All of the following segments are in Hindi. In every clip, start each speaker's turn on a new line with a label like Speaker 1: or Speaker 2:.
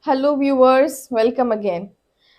Speaker 1: Hello viewers, welcome again.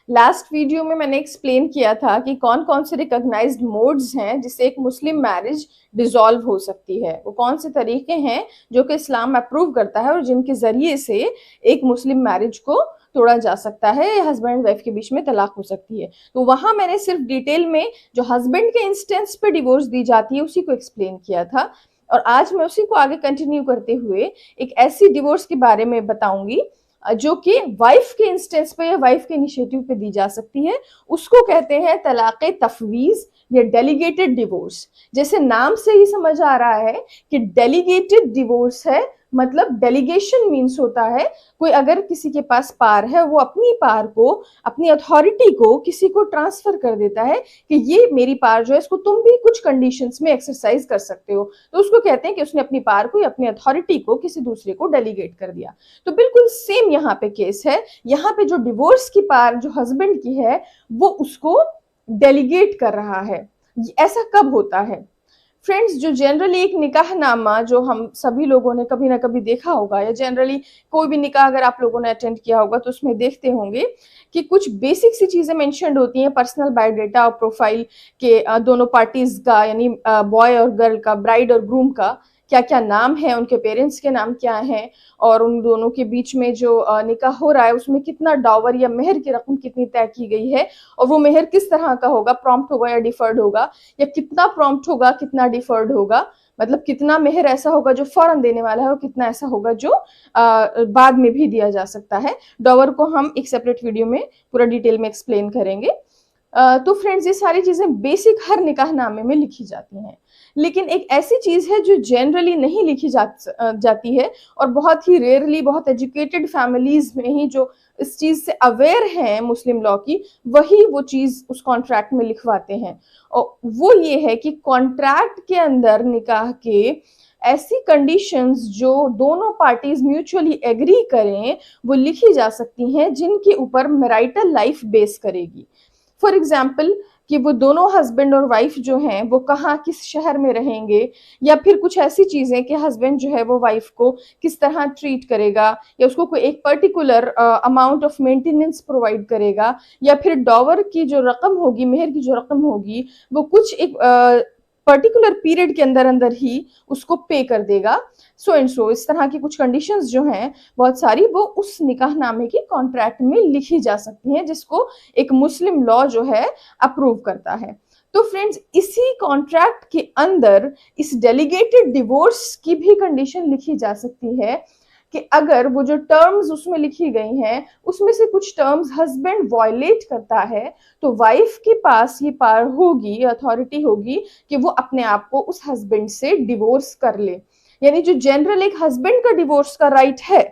Speaker 1: Last video में मैंने एक्सप्लेन किया था कि कौन कौन से रिकॉग्नाइज्ड मोड्स हैं जिससे एक मुस्लिम मैरिज डिसॉल्व हो सकती है। वो कौन से तरीके हैं जो कि इस्लाम अप्रूव करता है और जिनके जरिए से एक मुस्लिम मैरिज को तोड़ा जा सकता है या हस्बैंड वाइफ के बीच में तलाक हो सकती है। तो वहां मैंने सिर्फ डिटेल में जो हस्बैंड के इंस्टेंस पे डिवोर्स दी जाती है उसी को एक्सप्लेन किया था। और आज मैं उसी को आगे कंटिन्यू करते हुए एक ऐसी डिवोर्स के बारे में बताऊंगी जो कि वाइफ के इंस्टेंस पे या वाइफ के इनिशिएटिव पे दी जा सकती है। उसको कहते हैं तलाक़े तफवीज़ या डेलीगेटेड डिवोर्स। जैसे नाम से ही समझ आ रहा है कि डेलीगेटेड डिवोर्स है, मतलब डेलीगेशन मीन्स होता है कोई अगर किसी के पास पार है वो अपनी पार को, अपनी अथॉरिटी को किसी को ट्रांसफर कर देता है कि ये मेरी पार जो है इसको तुम भी कुछ कंडीशंस में एक्सरसाइज कर सकते हो। तो उसको कहते हैं कि उसने अपनी पार को या अपनी अथॉरिटी को किसी दूसरे को डेलीगेट कर दिया। तो बिल्कुल सेम यहाँ पे केस है। यहाँ पे जो डिवोर्स की पार जो हस्बैंड की है वो उसको डेलीगेट कर रहा है। ऐसा कब होता है फ्रेंड्स? जो जनरली एक निकाहनामा जो हम सभी लोगों ने कभी ना कभी देखा होगा, या जनरली कोई भी निकाह अगर आप लोगों ने अटेंड किया होगा तो उसमें देखते होंगे कि कुछ बेसिक सी चीजें मेंशन्ड होती हैं पर्सनल बायोडेटा और प्रोफाइल के, दोनों पार्टीज का, यानी बॉय और गर्ल का, ब्राइड और ग्रूम का क्या क्या नाम है, उनके पेरेंट्स के नाम क्या हैं, और उन दोनों के बीच में जो निकाह हो रहा है उसमें कितना डॉवर या मेहर की रकम कितनी तय की गई है, और वो मेहर किस तरह का होगा, प्रॉम्प्ट होगा या डिफर्ड होगा, या कितना प्रॉम्प्ट होगा कितना डिफर्ड होगा, मतलब कितना मेहर ऐसा होगा जो फौरन देने वाला है और कितना ऐसा होगा जो बाद में भी दिया जा सकता है। डॉवर को हम एक सेपरेट वीडियो में पूरा डिटेल में एक्सप्लेन करेंगे। तो फ्रेंड्स, ये सारी चीजें बेसिक हर निकाहनामे में लिखी जाती हैं। लेकिन एक ऐसी चीज है जो जनरली नहीं लिखी जाती है, और बहुत ही रेयरली बहुत एजुकेटेड फैमिलीज में ही जो इस चीज से अवेयर हैं मुस्लिम लॉ की, वही वो चीज उस कॉन्ट्रैक्ट में लिखवाते हैं। और वो ये है कि कॉन्ट्रैक्ट के अंदर निकाह के ऐसी कंडीशंस जो दोनों पार्टीज म्यूचुअली एग्री करें वो लिखी जा सकती हैं, जिनके ऊपर मैरिटल लाइफ बेस करेगी। फॉर एग्जाम्पल कि वो दोनों हस्बैंड और वाइफ जो हैं वो कहाँ किस शहर में रहेंगे, या फिर कुछ ऐसी चीजें कि हस्बैंड जो है वो वाइफ को किस तरह ट्रीट करेगा, या उसको कोई एक particular amount of maintenance provide करेगा, या फिर डॉवर की जो रकम होगी, मेहर की जो रकम होगी, वो कुछ एक पर्टिकुलर पीरियड के अंदर अंदर ही उसको पे कर देगा। सो एंड सो इस तरह की कुछ कंडीशंस जो हैं बहुत सारी, वो उस निकाहनामे की कॉन्ट्रैक्ट में लिखी जा सकती हैं, जिसको एक मुस्लिम लॉ जो है अप्रूव करता है। तो फ्रेंड्स, इसी कॉन्ट्रैक्ट के अंदर इस डेलीगेटेड डिवोर्स की भी कंडीशन लिखी जा सकती है कि अगर वो जो टर्म्स उसमें लिखी गई हैं उसमें से कुछ टर्म्स हस्बैंड वायलेट करता है तो वाइफ के पास ये पावर होगी, अथॉरिटी होगी कि वो अपने आप को उस हस्बैंड से डिवोर्स कर ले। यानी जो जनरल एक हस्बैंड का डिवोर्स का राइट है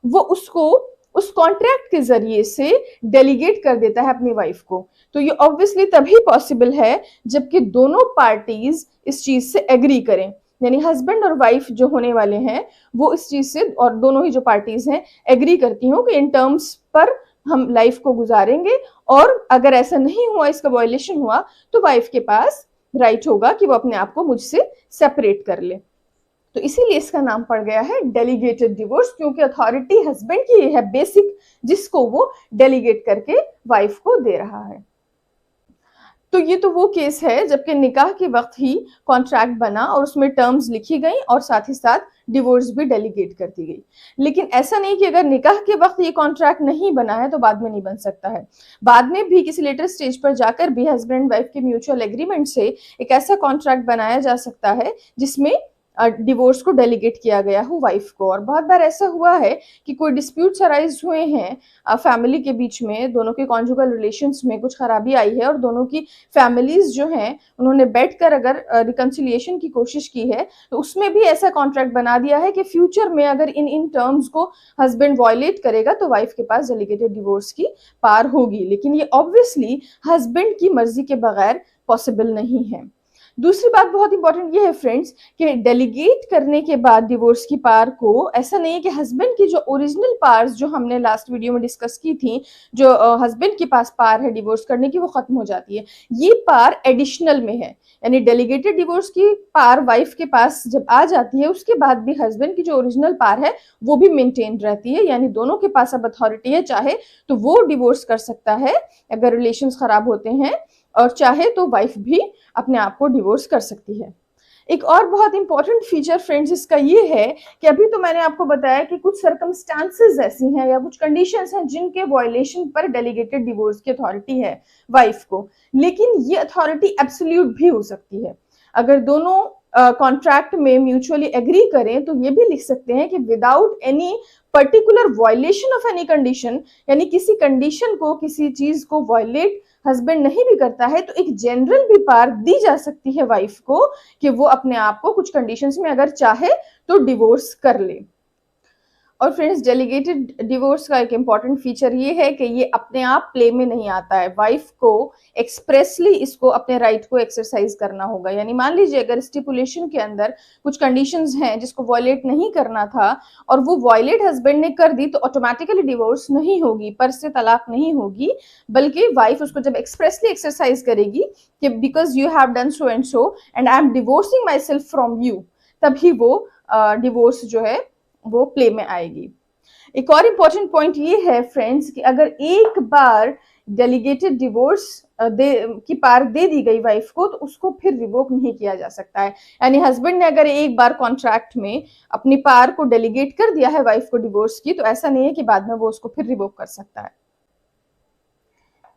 Speaker 1: वो उसको उस कॉन्ट्रैक्ट के जरिए से डेलीगेट कर देता है अपनी वाइफ को। तो ये ऑब्वियसली तभी पॉसिबल है जबकि दोनों पार्टीज इस चीज से एग्री करें, यानी हस्बैंड और वाइफ जो होने वाले हैं वो इस चीज से, और दोनों ही जो पार्टीज हैं एग्री करती हूँ कि इन टर्म्स पर हम लाइफ को गुजारेंगे, और अगर ऐसा नहीं हुआ, इसका वायलेशन हुआ, तो वाइफ के पास राइट होगा कि वो अपने आप को मुझसे सेपरेट कर ले। तो इसीलिए इसका नाम पड़ गया है डेलीगेटेड डिवोर्स, क्योंकि अथॉरिटी हस्बैंड की है बेसिक, जिसको वो डेलीगेट करके वाइफ को दे रहा है। तो ये तो वो केस है जबकि निकाह के वक्त ही कॉन्ट्रैक्ट बना और उसमें टर्म्स लिखी गई और साथ ही साथ डिवोर्स भी डेलीगेट कर दी गई। लेकिन ऐसा नहीं कि अगर निकाह के वक्त ये कॉन्ट्रैक्ट नहीं बना है तो बाद में नहीं बन सकता है। बाद में भी किसी लेटर स्टेज पर जाकर भी हस्बैंड वाइफ के म्यूचुअल एग्रीमेंट से एक ऐसा कॉन्ट्रैक्ट बनाया जा सकता है जिसमें डिवोर्स को डेलीगेट किया गया हो वाइफ को। और बहुत बार ऐसा हुआ है कि कोई डिस्प्यूट्स अराइज हुए हैं फैमिली के बीच में, दोनों के कॉन्जुगल रिलेशंस में कुछ खराबी आई है और दोनों की फैमिलीज जो हैं उन्होंने बैठकर अगर रिकंसिलिएशन की कोशिश की है तो उसमें भी ऐसा कॉन्ट्रैक्ट बना दिया है कि फ्यूचर में अगर इन इन टर्म्स को हस्बैंड वायलेट करेगा तो वाइफ के पास डेलीगेटेड डिवोर्स की पार होगी। लेकिन ये ऑब्वियसली हस्बैंड की मर्जी के बगैर पॉसिबल नहीं है। दूसरी बात बहुत इंपॉर्टेंट ये है फ्रेंड्स कि डेलीगेट करने के बाद डिवोर्स की पार को ऐसा नहीं है कि हस्बैंड की जो ओरिजिनल पार्स जो हमने लास्ट वीडियो में डिस्कस की थी, जो हस्बैंड के पास पार है डिवोर्स करने की, वो खत्म हो जाती है। ये पार एडिशनल में है, यानी डेलीगेटेड डिवोर्स की पार वाइफ के पास जब आ जाती है, उसके बाद भी हस्बैंड की जो ओरिजिनल पार है वो भी मेंटेन रहती है, यानी दोनों के पास अब अथॉरिटी है, चाहे तो वो डिवोर्स कर सकता है अगर रिलेशंस खराब होते हैं, और चाहे तो वाइफ भी अपने आप को डिवोर्स कर सकती है। एक और बहुत इंपॉर्टेंट फीचर फ्रेंड्स इसका ये है कि अभी तो मैंने आपको बताया कि कुछ सर्कमस्टांसेस ऐसी हैं या कुछ कंडीशंस हैं जिनके वायलेशन पर डेलीगेटेड डिवोर्स की अथॉरिटी है वाइफ को, लेकिन ये अथॉरिटी एब्सोल्यूट भी हो सकती है। अगर दोनों कॉन्ट्रैक्ट में म्यूचुअली एग्री करें तो ये भी लिख सकते हैं कि without any particular violation of any condition, यानी किसी कंडीशन को, किसी चीज को वायलेट हस्बैंड नहीं भी करता है, तो एक जनरल भी पार दी जा सकती है वाइफ को कि वो अपने आप को कुछ कंडीशंस में अगर चाहे तो डिवोर्स कर ले। और फ्रेंड्स, डेलीगेटेड डिवोर्स का एक इंपॉर्टेंट फीचर ये है कि ये अपने आप प्ले में नहीं आता है, वाइफ को एक्सप्रेसली इसको अपने राइट को एक्सरसाइज करना होगा। यानी मान लीजिए अगर स्टिपुलेशन के अंदर कुछ कंडीशंस हैं जिसको वॉयलेट नहीं करना था और वो वॉयलेट हस्बैंड ने कर दी, तो ऑटोमेटिकली डिवोर्स नहीं होगी, पर से तलाक नहीं होगी, बल्कि वाइफ उसको जब एक्सप्रेसली एक्सरसाइज करेगी कि because you have done so and so and I am divorcing my self from you, तभी वो डिवोर्स जो है वो प्ले में आएगी। एक और इंपॉर्टेंट पॉइंट ये है फ्रेंड्स कि अगर एक बार डेलीगेटेड डिवोर्स की पार दे दी गई वाइफ को, तो उसको फिर रिवोक नहीं किया जा सकता है। यानी हस्बैंड ने अगर एक बार कॉन्ट्रैक्ट में अपनी पार को डेलीगेट कर दिया है वाइफ को डिवोर्स की, तो ऐसा नहीं है कि बाद में वो उसको फिर रिवोक कर सकता है।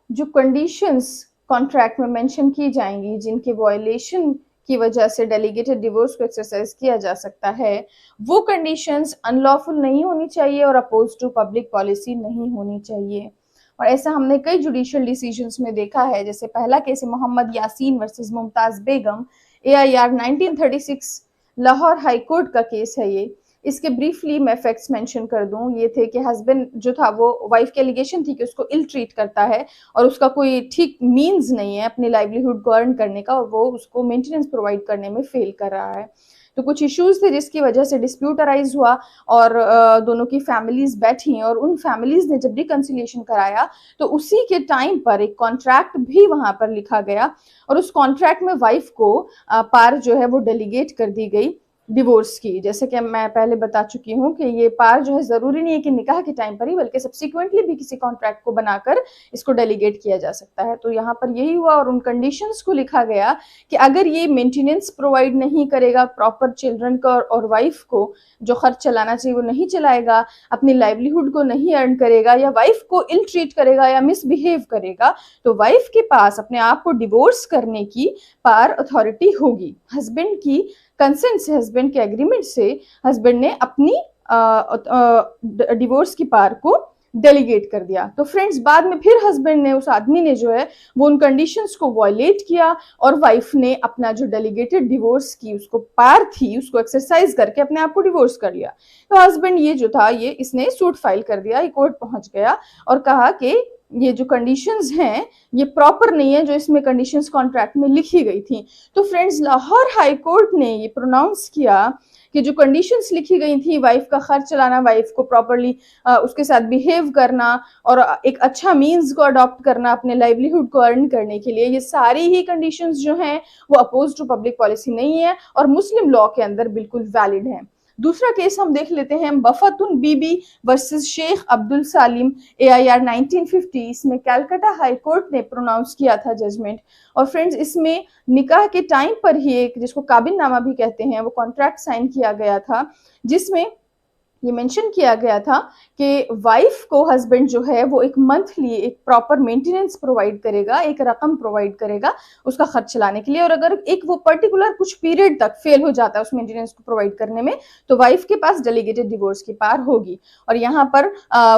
Speaker 1: जो कंडीशंस कॉन्ट्रैक्ट में मेंशन की जाएंगी जिनके वायलेशन की वजह से डेलीगेटेड डिवोर्स को एक्सरसाइज किया जा सकता है, वो कंडीशंस अनलॉफुल नहीं होनी चाहिए और अपोज टू पब्लिक पॉलिसी नहीं होनी चाहिए। और ऐसा हमने कई जुडिशियल डिसीजंस में देखा है, जैसे पहला केस है मोहम्मद यासीन वर्सेस मुमताज बेगम, AIR 1936, लाहौर हाई कोर्ट का केस है ये। इसके ब्रीफली मैं फैक्ट्स मेंशन कर दूं, ये थे कि हस्बैंड जो था वो वाइफ की एलिगेशन थी कि उसको इल ट्रीट करता है और उसका कोई ठीक मींस नहीं है अपनी लाइवलीहुड को अर्न करने का, और वो उसको मेंटेनेंस प्रोवाइड करने में फेल कर रहा है। तो कुछ इश्यूज थे जिसकी वजह से डिस्प्यूट अराइज हुआ और दोनों की फैमिलीज बैठी और उन फैमिलीज ने जब रिकंसिलिएशन कराया तो उसी के टाइम पर एक कॉन्ट्रैक्ट भी वहां पर लिखा गया और उस कॉन्ट्रैक्ट में वाइफ को पार जो है वो डेलीगेट कर दी गई डिवोर्स की। जैसे कि मैं पहले बता चुकी हूँ कि ये पार जो है जरूरी नहीं है कि निकाह के टाइम पर ही, बल्कि सब्सिक्वेंटली भी किसी कॉन्ट्रैक्ट को बनाकर इसको डेलीगेट किया जा सकता है। तो यहाँ पर यही हुआ और उन कंडीशंस को लिखा गया कि अगर ये मेंटेनेंस प्रोवाइड नहीं करेगा प्रॉपर चिल्ड्रन का और वाइफ को जो खर्च चलाना चाहिए वो नहीं चलाएगा, अपनी लाइवलीहुड को नहीं अर्न करेगा या वाइफ को इल ट्रीट करेगा या मिसबिहेव करेगा, तो वाइफ के पास अपने आप को डिवोर्स करने की पार अथॉरिटी होगी। हस्बैंड की कंसेंट से, हस्बैंड के एग्रीमेंट से हस्बैंड ने अपनी डिवोर्स की पार को डेलीगेट कर दिया। तो फ्रेंड्स, बाद में फिर हस्बैंड ने, उस आदमी ने जो है वो उन कंडीशंस को वायलेट किया और वाइफ ने अपना जो डेलीगेटेड डिवोर्स की उसको पार थी उसको एक्सरसाइज करके अपने आप को डिवोर्स कर लिया। तो हस्बैंड ये जो था ये इसने सूट फाइल कर दिया, कोर्ट पहुंच गया और कहा कि ये जो कंडीशंस हैं ये प्रॉपर नहीं है जो इसमें कंडीशंस कॉन्ट्रैक्ट में लिखी गई थी। तो फ्रेंड्स, लाहौर हाई कोर्ट ने ये प्रोनाउंस किया कि जो कंडीशंस लिखी गई थी, वाइफ का खर्च चलाना, वाइफ को प्रॉपरली उसके साथ बिहेव करना और एक अच्छा मीन्स को अडॉप्ट करना अपने लाइवलीहुड को अर्न करने के लिए, ये सारी ही कंडीशंस जो हैं वो अपोज टू पब्लिक पॉलिसी नहीं है और मुस्लिम लॉ के अंदर बिल्कुल वैलिड है। दूसरा केस हम देख लेते हैं, बफतुन बीबी वर्सेस शेख अब्दुल सालिम, AIR 1950। इसमें कैलकाटा हाई कोर्ट ने प्रोनाउंस किया था जजमेंट। और फ्रेंड्स, इसमें निकाह के टाइम पर ही एक, जिसको काबिलनामा भी कहते हैं, वो कॉन्ट्रैक्ट साइन किया गया था जिसमें ये मेंशन किया गया था कि वाइफ को हस्बैंड जो है वो एक मंथली एक प्रॉपर मेंटेनेंस प्रोवाइड करेगा, एक रकम प्रोवाइड करेगा उसका खर्च चलाने के लिए, और अगर एक वो पर्टिकुलर कुछ पीरियड तक फेल हो जाता है उस मेंटेनेंस को प्रोवाइड करने में तो वाइफ के पास डेलीगेटेड डिवोर्स की पार होगी। और यहाँ पर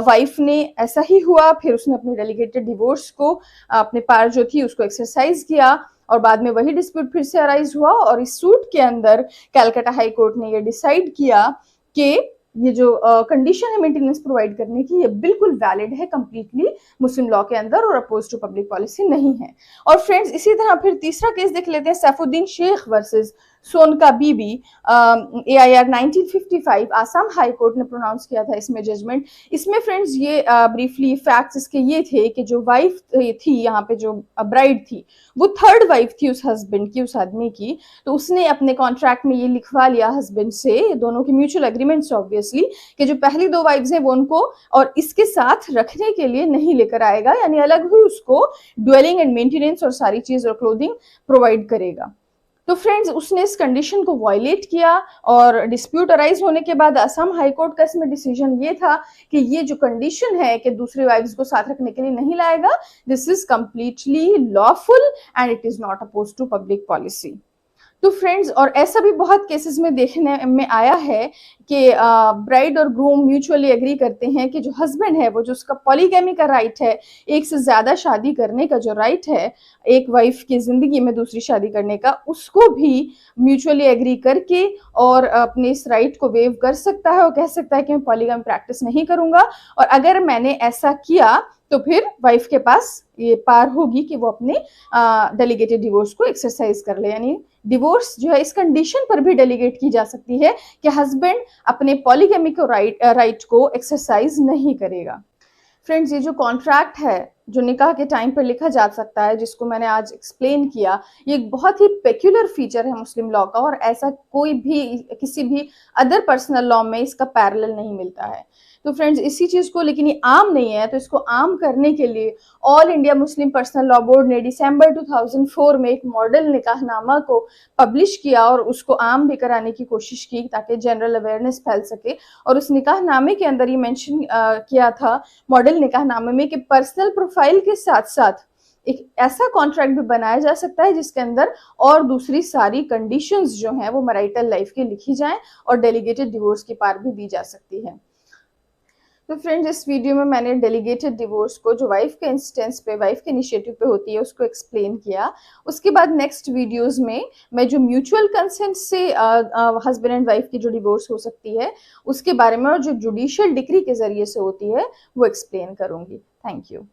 Speaker 1: वाइफ ने ऐसा ही हुआ, फिर उसने अपने डेलीगेटेड डिवोर्स को अपने पार जो थी उसको एक्सरसाइज किया और बाद में वही डिस्प्यूट फिर से अराइज हुआ और इस सूट के अंदर कैलकाटा हाई कोर्ट ने ये डिसाइड किया कि ये जो कंडीशन है मेंटेनेंस प्रोवाइड करने की, ये बिल्कुल वैलिड है कंप्लीटली मुस्लिम लॉ के अंदर और अपोज टू पब्लिक पॉलिसी नहीं है। और फ्रेंड्स इसी तरह फिर तीसरा केस देख लेते हैं, सैफुद्दीन शेख वर्सेस सोनका बीबी, AIR 1955, आसाम हाई कोर्ट ने प्रोनाउंस किया था इसमें जजमेंट। इसमें फ्रेंड्स ये ब्रीफली फैक्ट्स इसके ये थे कि जो वाइफ थी, यहाँ पे जो ब्राइड थी, वो थर्ड वाइफ थी उस हस्बैंड की, उस आदमी की। तो उसने अपने कॉन्ट्रैक्ट में ये लिखवा लिया हस्बैंड से, दोनों की म्यूचुअल एग्रीमेंट्स ऑब्वियसली, कि जो पहली दो वाइफ्स हैं वो उनको और इसके साथ रखने के लिए नहीं लेकर आएगा, यानी अलग हुई उसको ड्वेलिंग एंड मेंटेनेंस और सारी चीज और क्लोथिंग प्रोवाइड करेगा। तो फ्रेंड्स उसने इस कंडीशन को वायलेट किया और डिस्प्यूट अराइज होने के बाद असम हाई कोर्ट का इसमें डिसीजन ये था कि ये जो कंडीशन है कि दूसरी वाइफ्स को साथ रखने के लिए नहीं लाएगा, this is completely lawful and it is not oppose to public policy. तो फ्रेंड्स और ऐसा भी बहुत केसेस में देखने में आया है कि ब्राइड और ग्रूम म्यूचुअली एग्री करते हैं कि जो हस्बैंड है वो जो उसका पॉलीगैमी का राइट है, एक से ज्यादा शादी करने का जो राइट है एक वाइफ की जिंदगी में दूसरी शादी करने का, उसको भी म्यूचुअली एग्री करके और अपने इस राइट को वेव कर सकता है और कह सकता है कि मैं पॉलीगैमी प्रैक्टिस नहीं करूंगा, और अगर मैंने ऐसा किया तो फिर वाइफ के पास ये पार होगी कि वो अपने डेलीगेटेड डिवोर्स को एक्सरसाइज कर ले, यानी डिवोर्स जो है इस कंडीशन पर भी डेलीगेट की जा सकती है कि हस्बैंड अपने पॉलीगैमी को राइट को एक्सरसाइज नहीं करेगा। फ्रेंड्स ये जो कॉन्ट्रैक्ट है जो निकाह के टाइम पर लिखा जा सकता है, जिसको मैंने आज एक्सप्लेन किया, ये एक बहुत ही पेक्युलर फीचर है मुस्लिम लॉ का और ऐसा कोई भी किसी भी अदर पर्सनल लॉ में इसका पैरेलल नहीं मिलता है। तो फ्रेंड्स इसी चीज को, लेकिन ये आम नहीं है, तो इसको आम करने के लिए all India Muslim personal law board ने दिसंबर 2004 में एक मॉडल निकाहनामा को पब्लिश किया और उसको आम भी कराने की कोशिश की ताकि जनरल अवेयरनेस फैल सके। और उस निकाहनामे के अंदर ये मेंशन किया था मॉडल निकाहनामे में कि पर्सनल प्रोफाइल के साथ साथ एक ऐसा कॉन्ट्रैक्ट भी बनाया जा सकता है जिसके अंदर और दूसरी सारी कंडीशंस जो हैं वो मैरिटल लाइफ की लिखी जाएं और डेलीगेटेड डिवोर्स की पार भी दी जा सकती है। तो फ्रेंड्स इस वीडियो में मैंने डेलीगेटेड डिवोर्स को जो वाइफ के इंस्टेंस पे, वाइफ के इनिशिएटिव पे होती है, उसको एक्सप्लेन किया। उसके बाद नेक्स्ट वीडियोस में मैं जो म्यूचुअल कंसेंट से हस्बैंड एंड वाइफ की जो डिवोर्स हो सकती है उसके बारे में और जो जुडिशियल डिक्री के जरिए से होती है वो एक्सप्लेन करूंगी। Thank you.